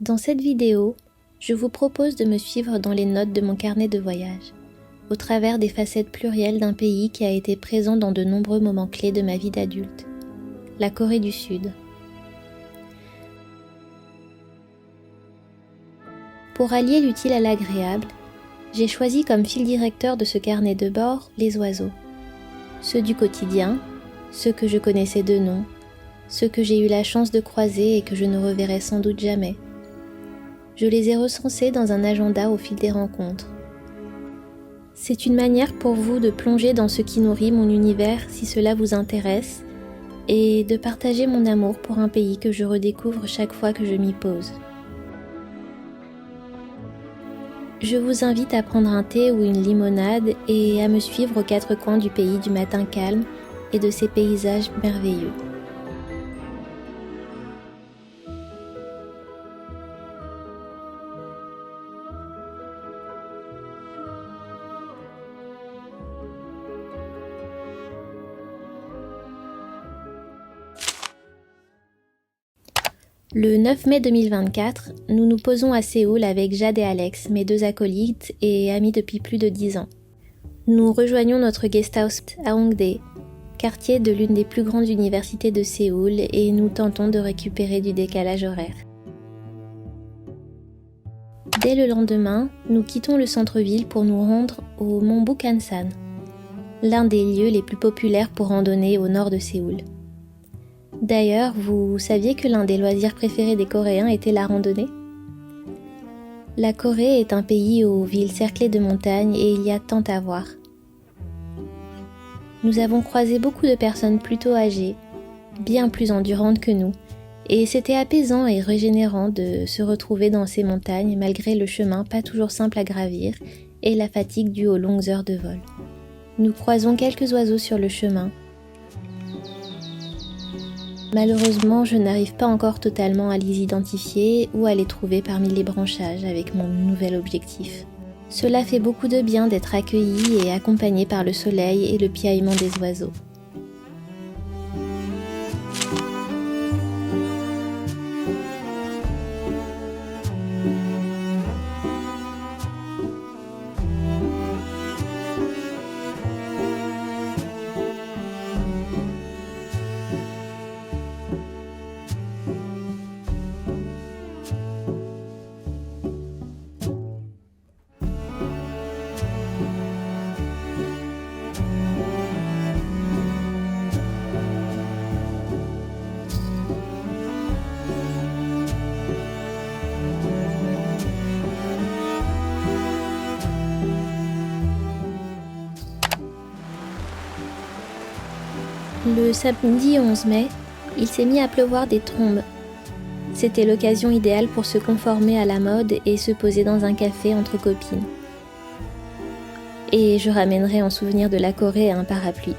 Dans cette vidéo, je vous propose de me suivre dans les notes de mon carnet de voyage, au travers des facettes plurielles d'un pays qui a été présent dans de nombreux moments clés de ma vie d'adulte, la Corée du Sud. Pour allier l'utile à l'agréable, j'ai choisi comme fil directeur de ce carnet de bord les oiseaux. Ceux du quotidien, ceux que je connaissais de nom, ceux que j'ai eu la chance de croiser et que je ne reverrai sans doute jamais. Je les ai recensés dans un agenda au fil des rencontres. C'est une manière pour vous de plonger dans ce qui nourrit mon univers si cela vous intéresse et de partager mon amour pour un pays que je redécouvre chaque fois que je m'y pose. Je vous invite à prendre un thé ou une limonade et à me suivre aux quatre coins du pays du matin calme et de ses paysages merveilleux. Le 9 mai 2024, nous nous posons à Séoul avec Jade et Alex, mes deux acolytes et amis depuis plus de 10 ans. Nous rejoignons notre guesthouse à Hongdae, quartier de l'une des plus grandes universités de Séoul, et nous tentons de récupérer du décalage horaire. Dès le lendemain, nous quittons le centre-ville pour nous rendre au mont Bukhansan, l'un des lieux les plus populaires pour randonner au nord de Séoul. D'ailleurs, vous saviez que l'un des loisirs préférés des Coréens était la randonnée ? La Corée est un pays aux villes cerclées de montagnes et il y a tant à voir. Nous avons croisé beaucoup de personnes plutôt âgées, bien plus endurantes que nous, et c'était apaisant et régénérant de se retrouver dans ces montagnes malgré le chemin pas toujours simple à gravir et la fatigue due aux longues heures de vol. Nous croisons quelques oiseaux sur le chemin. Malheureusement, je n'arrive pas encore totalement à les identifier ou à les trouver parmi les branchages avec mon nouvel objectif. Cela fait beaucoup de bien d'être accueilli et accompagné par le soleil et le piaillement des oiseaux. Le samedi 11 mai, il s'est mis à pleuvoir des trombes. C'était l'occasion idéale pour se conformer à la mode et se poser dans un café entre copines. Et je ramènerai en souvenir de la Corée un parapluie.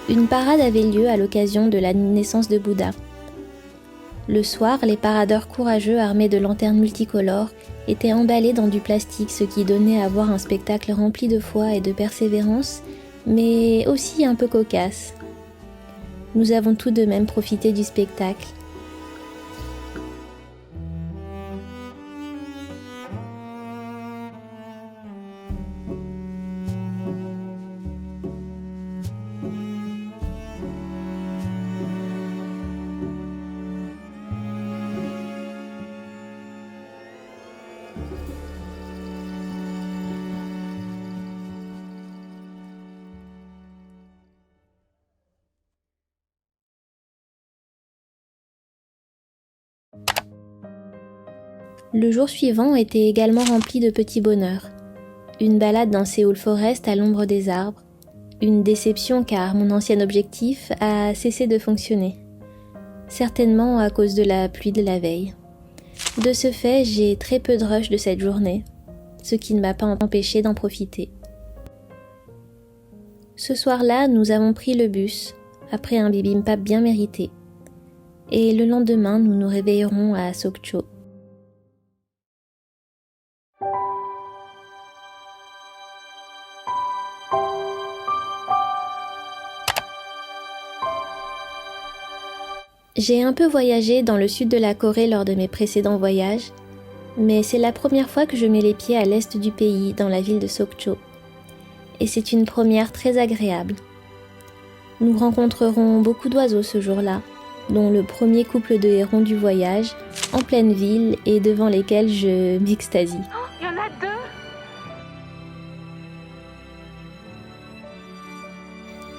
Une parade avait lieu à l'occasion de la naissance de Bouddha. Le soir, les paradeurs courageux armés de lanternes multicolores étaient emballés dans du plastique, ce qui donnait à voir un spectacle rempli de foi et de persévérance, mais aussi un peu cocasse. Nous avons tout de même profité du spectacle. Le jour suivant était également rempli de petits bonheurs. Une balade dans Séoul Forest à l'ombre des arbres. Une déception car mon ancien objectif a cessé de fonctionner. Certainement à cause de la pluie de la veille. De ce fait, j'ai très peu de rush de cette journée, ce qui ne m'a pas empêché d'en profiter. Ce soir-là, nous avons pris le bus, après un bibimbap bien mérité. Et le lendemain, nous nous réveillerons à Sokcho. J'ai un peu voyagé dans le sud de la Corée lors de mes précédents voyages, mais c'est la première fois que je mets les pieds à l'est du pays, dans la ville de Sokcho. Et c'est une première très agréable. Nous rencontrerons beaucoup d'oiseaux ce jour-là, dont le premier couple de hérons du voyage, en pleine ville et devant lesquels je m'extasie. Oh, il y en a 2!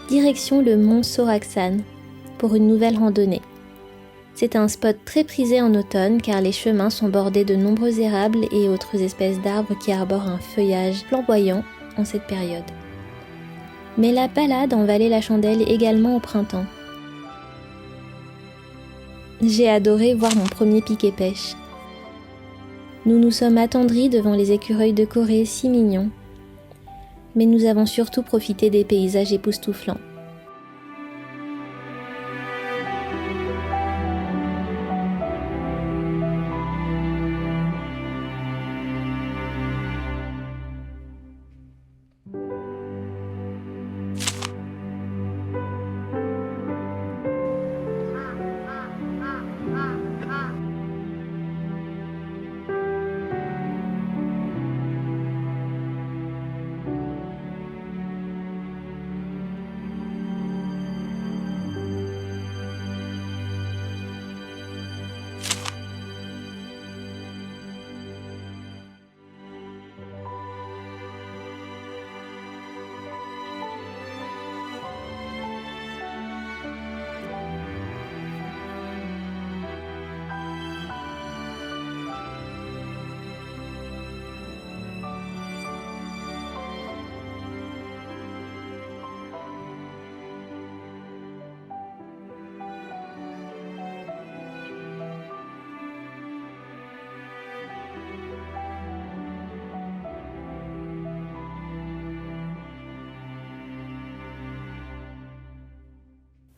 Direction le mont Soraksan, pour une nouvelle randonnée. C'est un spot très prisé en automne car les chemins sont bordés de nombreux érables et autres espèces d'arbres qui arborent un feuillage flamboyant en cette période. Mais la balade en valait la chandelle également au printemps. J'ai adoré voir mon premier piquet-pêche. Nous nous sommes attendris devant les écureuils de Corée si mignons. Mais nous avons surtout profité des paysages époustouflants.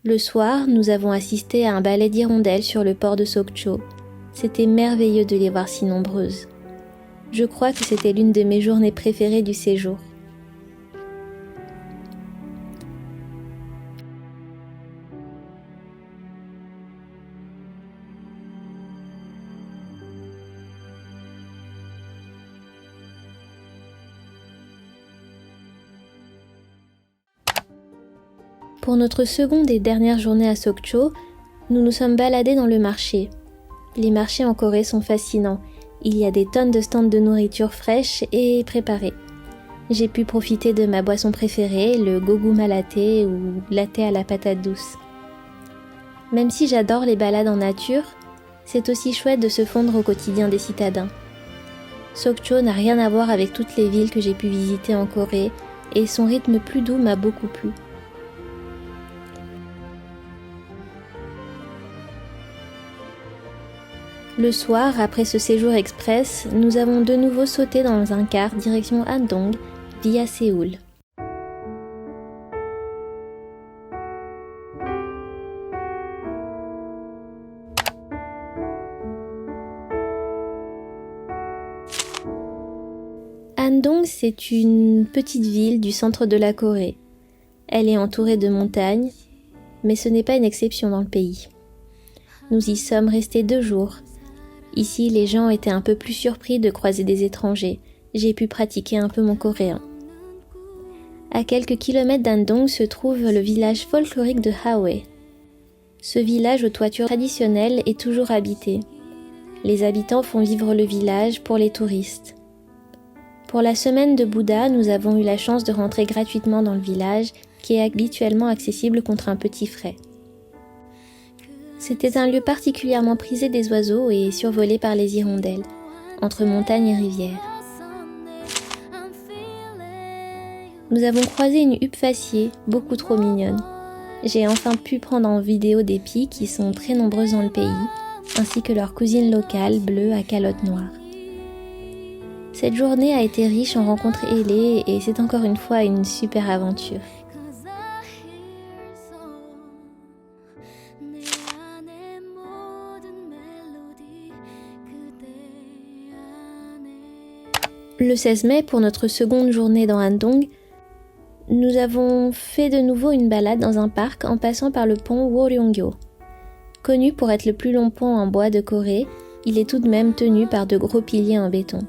Le soir, nous avons assisté à un ballet d'hirondelles sur le port de Sokcho. C'était merveilleux de les voir si nombreuses. Je crois que c'était l'une de mes journées préférées du séjour. Pour notre seconde et dernière journée à Sokcho, nous nous sommes baladés dans le marché. Les marchés en Corée sont fascinants. Il y a des tonnes de stands de nourriture fraîche et préparée. J'ai pu profiter de ma boisson préférée, le goguma latte ou latte à la patate douce. Même si j'adore les balades en nature, c'est aussi chouette de se fondre au quotidien des citadins. Sokcho n'a rien à voir avec toutes les villes que j'ai pu visiter en Corée et son rythme plus doux m'a beaucoup plu. Le soir, après ce séjour express, nous avons de nouveau sauté dans un car direction Andong, via Séoul. Andong, c'est une petite ville du centre de la Corée. Elle est entourée de montagnes, mais ce n'est pas une exception dans le pays. Nous y sommes restés 2 jours. Ici, les gens étaient un peu plus surpris de croiser des étrangers. J'ai pu pratiquer un peu mon coréen. À quelques kilomètres d'Andong se trouve le village folklorique de Hawae. Ce village aux toitures traditionnelles est toujours habité. Les habitants font vivre le village pour les touristes. Pour la semaine de Bouddha, nous avons eu la chance de rentrer gratuitement dans le village, qui est habituellement accessible contre un petit frais. C'était un lieu particulièrement prisé des oiseaux et survolé par les hirondelles, entre montagnes et rivières. Nous avons croisé une huppe faciée, beaucoup trop mignonne. J'ai enfin pu prendre en vidéo des pies qui sont très nombreuses dans le pays, ainsi que leurs cousines locales bleues à calotte noire. Cette journée a été riche en rencontres ailées et c'est encore une fois une super aventure. Le 16 mai, pour notre seconde journée dans Andong, nous avons fait de nouveau une balade dans un parc en passant par le pont Woryongyo. Connu pour être le plus long pont en bois de Corée, il est tout de même tenu par de gros piliers en béton.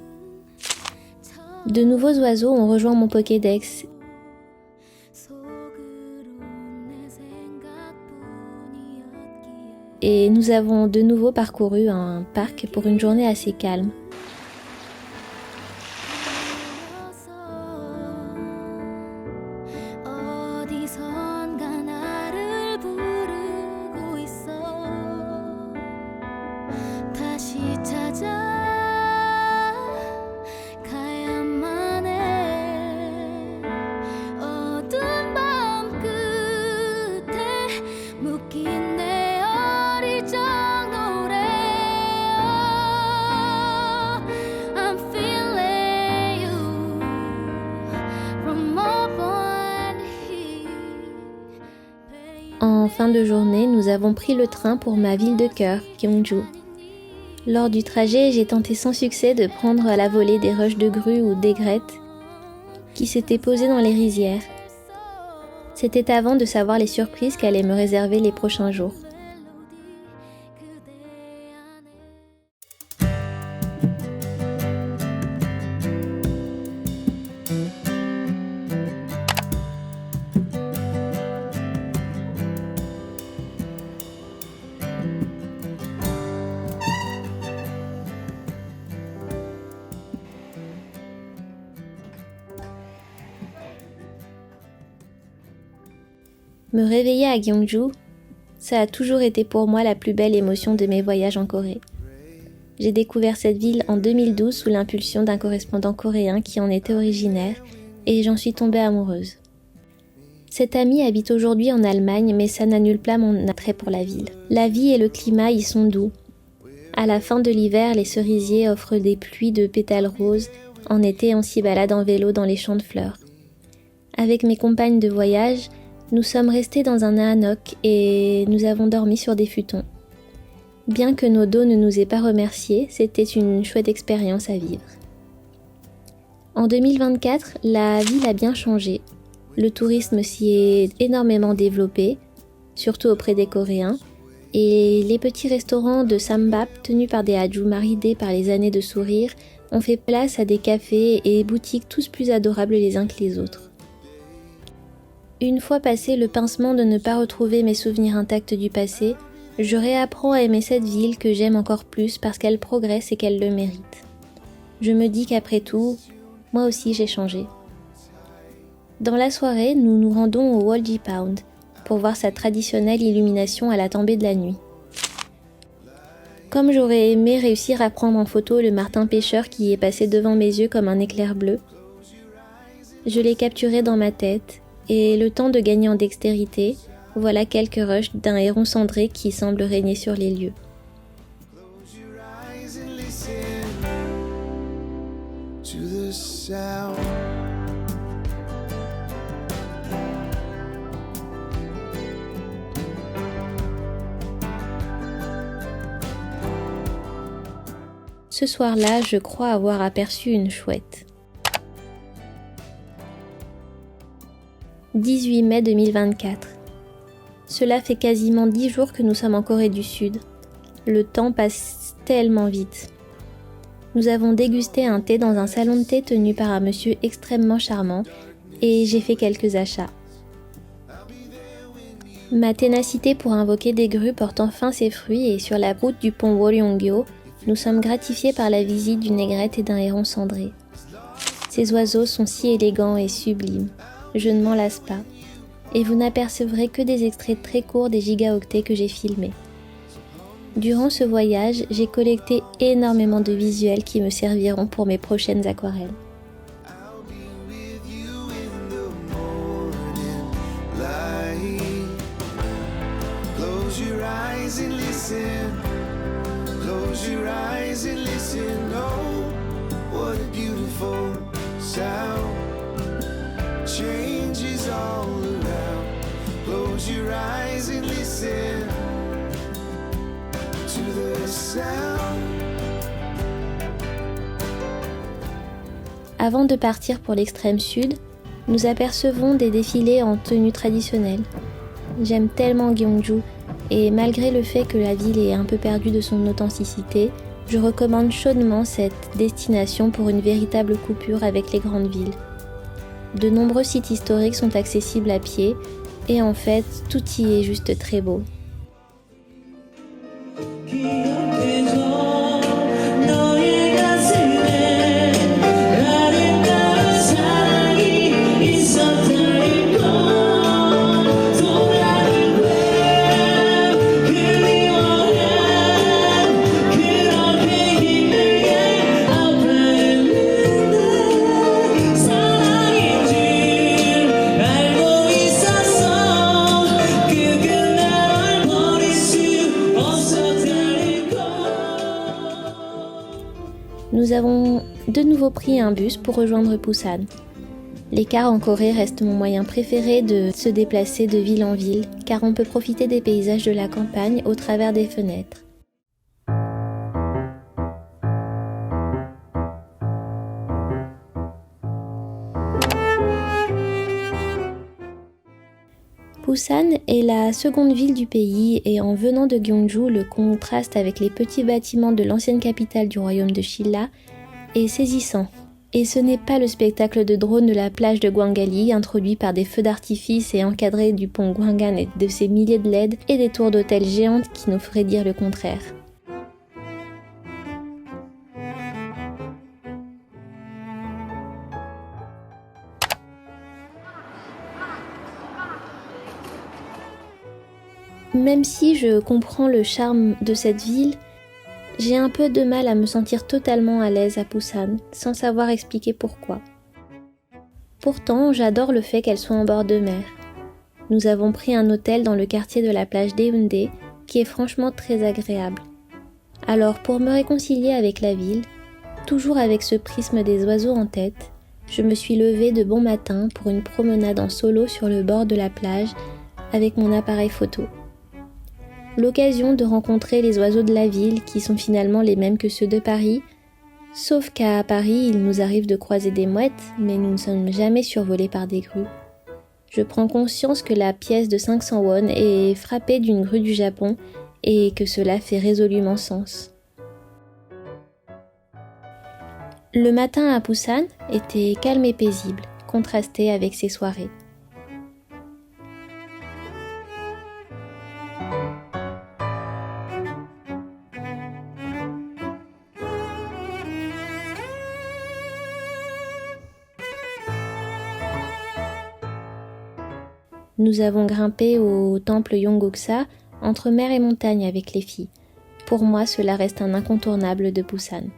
De nouveaux oiseaux ont rejoint mon Pokédex. Et nous avons de nouveau parcouru un parc pour une journée assez calme. En fin de journée, nous avons pris le train pour ma ville de cœur, Gyeongju. Lors du trajet, j'ai tenté sans succès de prendre à la volée des rushs de grues ou d'aigrettes qui s'étaient posées dans les rizières. C'était avant de savoir les surprises qu'allaient me réserver les prochains jours. Me réveiller à Gyeongju, ça a toujours été pour moi la plus belle émotion de mes voyages en Corée. J'ai découvert cette ville en 2012 sous l'impulsion d'un correspondant coréen qui en était originaire et j'en suis tombée amoureuse. Cet ami habite aujourd'hui en Allemagne mais ça n'annule pas mon attrait pour la ville. La vie et le climat y sont doux. À la fin de l'hiver, les cerisiers offrent des pluies de pétales roses. En été, on s'y balade en vélo dans les champs de fleurs. Avec mes compagnes de voyage, nous sommes restés dans un hanok et nous avons dormi sur des futons. Bien que nos dos ne nous aient pas remerciés, c'était une chouette expérience à vivre. En 2024, la ville a bien changé. Le tourisme s'y est énormément développé, surtout auprès des Coréens, et les petits restaurants de Sambap tenus par des hajus ridés par les années de sourire ont fait place à des cafés et boutiques tous plus adorables les uns que les autres. Une fois passé le pincement de ne pas retrouver mes souvenirs intacts du passé, je réapprends à aimer cette ville que j'aime encore plus parce qu'elle progresse et qu'elle le mérite. Je me dis qu'après tout, moi aussi j'ai changé. Dans la soirée, nous nous rendons au Wolji Pound pour voir sa traditionnelle illumination à la tombée de la nuit. Comme j'aurais aimé réussir à prendre en photo le martin pêcheur qui est passé devant mes yeux comme un éclair bleu, je l'ai capturé dans ma tête. Et le temps de gagner en dextérité, voilà quelques rushs d'un héron cendré qui semble régner sur les lieux. Ce soir-là, je crois avoir aperçu une chouette. 18 mai 2024. Cela fait quasiment 10 jours que nous sommes en Corée du Sud. Le temps passe tellement vite. Nous avons dégusté un thé dans un salon de thé tenu par un monsieur extrêmement charmant et j'ai fait quelques achats. Ma ténacité pour invoquer des grues porte enfin ses fruits et sur la route du pont Woryongyo, nous sommes gratifiés par la visite d'une aigrette et d'un héron cendré. Ces oiseaux sont si élégants et sublimes. Je ne m'en lasse pas. Et vous n'apercevrez que des extraits très courts des gigaoctets que j'ai filmés. Durant ce voyage, j'ai collecté énormément de visuels qui me serviront pour mes prochaines aquarelles. Change is all around. Close your eyes and listen to the sound. Avant de partir pour l'extrême sud, nous apercevons des défilés en tenue traditionnelle. J'aime tellement Gyeongju et malgré le fait que la ville est un peu perdue de son authenticité, je recommande chaudement cette destination pour une véritable coupure avec les grandes villes. De nombreux sites historiques sont accessibles à pied et en fait, tout y est juste très beau. Nous avons de nouveau pris un bus pour rejoindre Busan. Les cars en Corée restent mon moyen préféré de se déplacer de ville en ville, car on peut profiter des paysages de la campagne au travers des fenêtres. Busan est la seconde ville du pays et en venant de Gyeongju, le contraste avec les petits bâtiments de l'ancienne capitale du royaume de Shilla est saisissant. Et ce n'est pas le spectacle de drone de la plage de Gwangali, introduit par des feux d'artifice et encadré du pont Gwangan et de ses milliers de LED et des tours d'hôtel géantes qui nous feraient dire le contraire. Même si je comprends le charme de cette ville, j'ai un peu de mal à me sentir totalement à l'aise à Busan, sans savoir expliquer pourquoi. Pourtant, j'adore le fait qu'elle soit en bord de mer. Nous avons pris un hôtel dans le quartier de la plage d'Haeundae, qui est franchement très agréable. Alors, pour me réconcilier avec la ville, toujours avec ce prisme des oiseaux en tête, je me suis levée de bon matin pour une promenade en solo sur le bord de la plage avec mon appareil photo. L'occasion de rencontrer les oiseaux de la ville qui sont finalement les mêmes que ceux de Paris, sauf qu'à Paris, il nous arrive de croiser des mouettes, mais nous ne sommes jamais survolés par des grues. Je prends conscience que la pièce de 500 won est frappée d'une grue du Japon et que cela fait résolument sens. Le matin à Busan était calme et paisible, contrasté avec ces soirées. Nous avons grimpé au temple Yongguksa, entre mer et montagne avec les filles. Pour moi, cela reste un incontournable de Busan.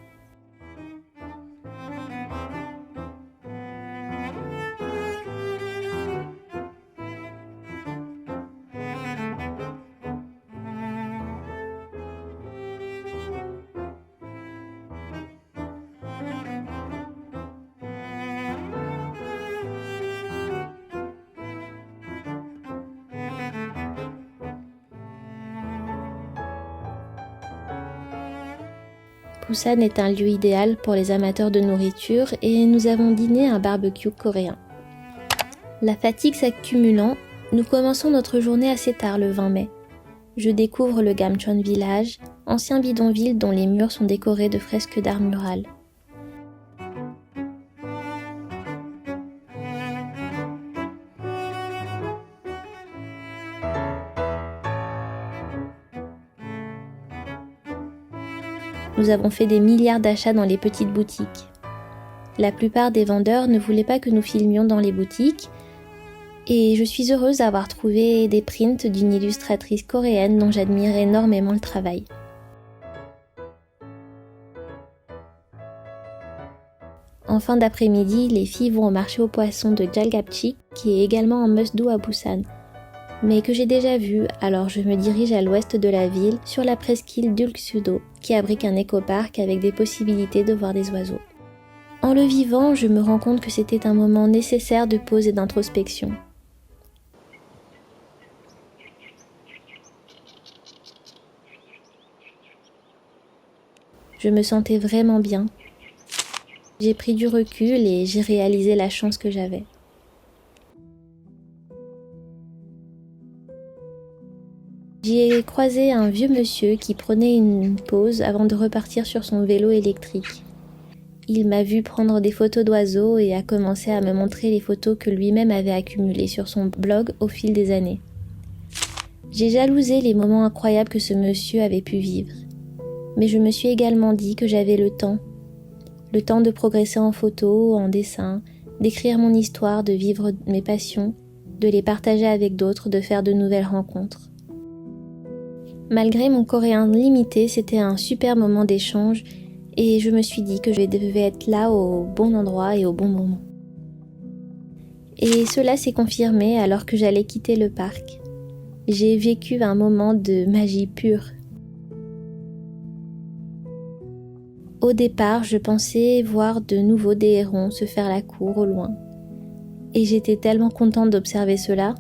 Busan est un lieu idéal pour les amateurs de nourriture et nous avons dîné un barbecue coréen. La fatigue s'accumulant, nous commençons notre journée assez tard le 20 mai. Je découvre le Gamcheon Village, ancien bidonville dont les murs sont décorés de fresques d'art mural. Nous avons fait des milliards d'achats dans les petites boutiques. La plupart des vendeurs ne voulaient pas que nous filmions dans les boutiques et je suis heureuse d'avoir trouvé des prints d'une illustratrice coréenne dont j'admire énormément le travail. En fin d'après-midi, les filles vont au marché aux poissons de Jalgapchik qui est également un must-do à Busan, mais que j'ai déjà vu, alors je me dirige à l'ouest de la ville, sur la presqu'île d'Ulksudo, qui abrite un écoparc avec des possibilités de voir des oiseaux. En le vivant, je me rends compte que c'était un moment nécessaire de pause et d'introspection. Je me sentais vraiment bien. J'ai pris du recul et j'ai réalisé la chance que J'y ai croisé un vieux monsieur qui prenait une pause avant de repartir sur son vélo électrique. Il m'a vu prendre des photos d'oiseaux et a commencé à me montrer les photos que lui-même avait accumulées sur son blog au fil des années. J'ai jalousé les moments incroyables que ce monsieur avait pu vivre. Mais je me suis également dit que j'avais le temps de progresser en photo, en dessin, d'écrire mon histoire, de vivre mes passions, de les partager avec d'autres, de faire de nouvelles rencontres. Malgré mon coréen limité, c'était un super moment d'échange et je me suis dit que je devais être là au bon endroit et au bon moment. Et cela s'est confirmé alors que j'allais quitter le parc. J'ai vécu un moment de magie pure. Au départ, je pensais voir de nouveau des hérons se faire la cour au loin. Et j'étais tellement contente d'observer cela,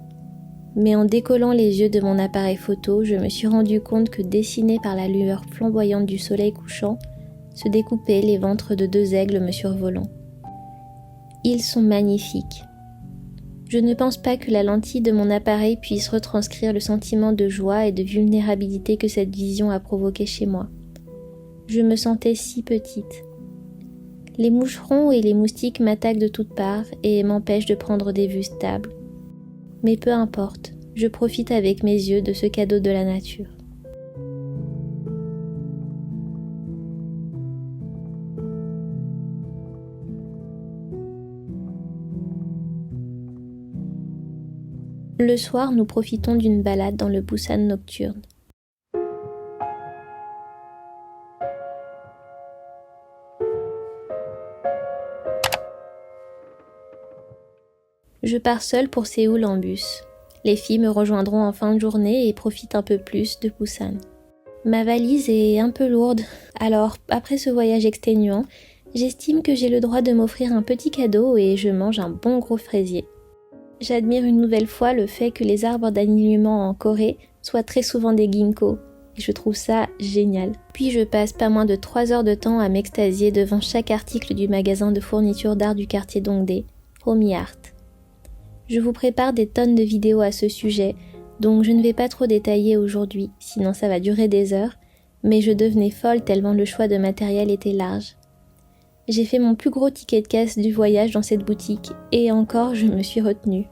mais en décollant les yeux de mon appareil photo, je me suis rendu compte que dessinés par la lueur flamboyante du soleil couchant, se découpaient les ventres de 2 aigles me survolant. Ils sont magnifiques. Je ne pense pas que la lentille de mon appareil puisse retranscrire le sentiment de joie et de vulnérabilité que cette vision a provoqué chez moi. Je me sentais si petite. Les moucherons et les moustiques m'attaquent de toutes parts et m'empêchent de prendre des vues stables. Mais peu importe, je profite avec mes yeux de ce cadeau de la nature. Le soir, nous profitons d'une balade dans le Busan nocturne. Je pars seule pour Séoul en bus. Les filles me rejoindront en fin de journée et profitent un peu plus de Busan. Ma valise est un peu lourde, alors après ce voyage exténuant, j'estime que j'ai le droit de m'offrir un petit cadeau et je mange un bon gros fraisier. J'admire une nouvelle fois le fait que les arbres d'alignement en Corée soient très souvent des ginkgo, et je trouve ça génial. Puis je passe pas moins de 3 heures de temps à m'extasier devant chaque article du magasin de fourniture d'art du quartier d'Hongdae, Homi Art. Je vous prépare des tonnes de vidéos à ce sujet, donc je ne vais pas trop détailler aujourd'hui, sinon ça va durer des heures, mais je devenais folle tellement le choix de matériel était large. J'ai fait mon plus gros ticket de caisse du voyage dans cette boutique, et encore je me suis retenue.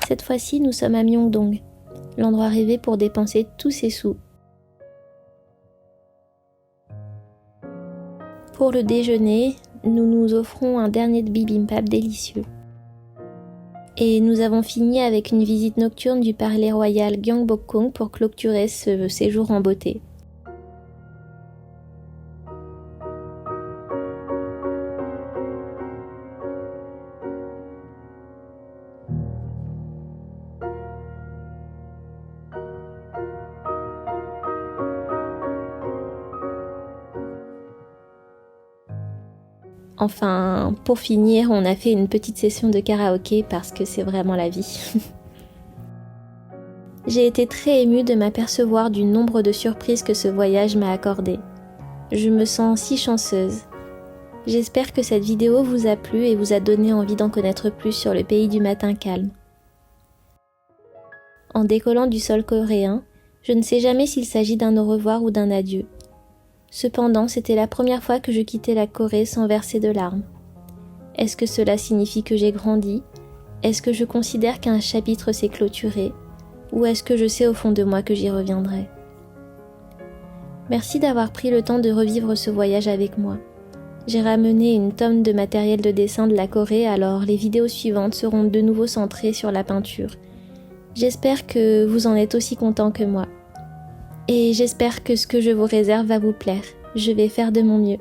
Cette fois-ci, nous sommes à Myeongdong, l'endroit rêvé pour dépenser tous ses sous. Pour le déjeuner, nous nous offrons un dernier bibimbap délicieux. Et nous avons fini avec une visite nocturne du palais royal Gyeongbokgung pour clôturer ce séjour en beauté. Enfin, pour finir, on a fait une petite session de karaoké parce que c'est vraiment la vie. J'ai été très émue de m'apercevoir du nombre de surprises que ce voyage m'a accordé. Je me sens si chanceuse. J'espère que cette vidéo vous a plu et vous a donné envie d'en connaître plus sur le pays du matin calme. En décollant du sol coréen, je ne sais jamais s'il s'agit d'un au revoir ou d'un adieu. Cependant, c'était la première fois que je quittais la Corée sans verser de larmes. Est-ce que cela signifie que j'ai grandi ? Est-ce que je considère qu'un chapitre s'est clôturé ? Ou est-ce que je sais au fond de moi que j'y reviendrai ? Merci d'avoir pris le temps de revivre ce voyage avec moi. J'ai ramené une tonne de matériel de dessin de la Corée, alors les vidéos suivantes seront de nouveau centrées sur la peinture. J'espère que vous en êtes aussi contents que moi. Et j'espère que ce que je vous réserve va vous plaire. Je vais faire de mon mieux.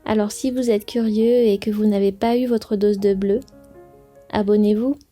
Alors si vous êtes curieux et que vous n'avez pas eu votre dose de bleu, abonnez-vous.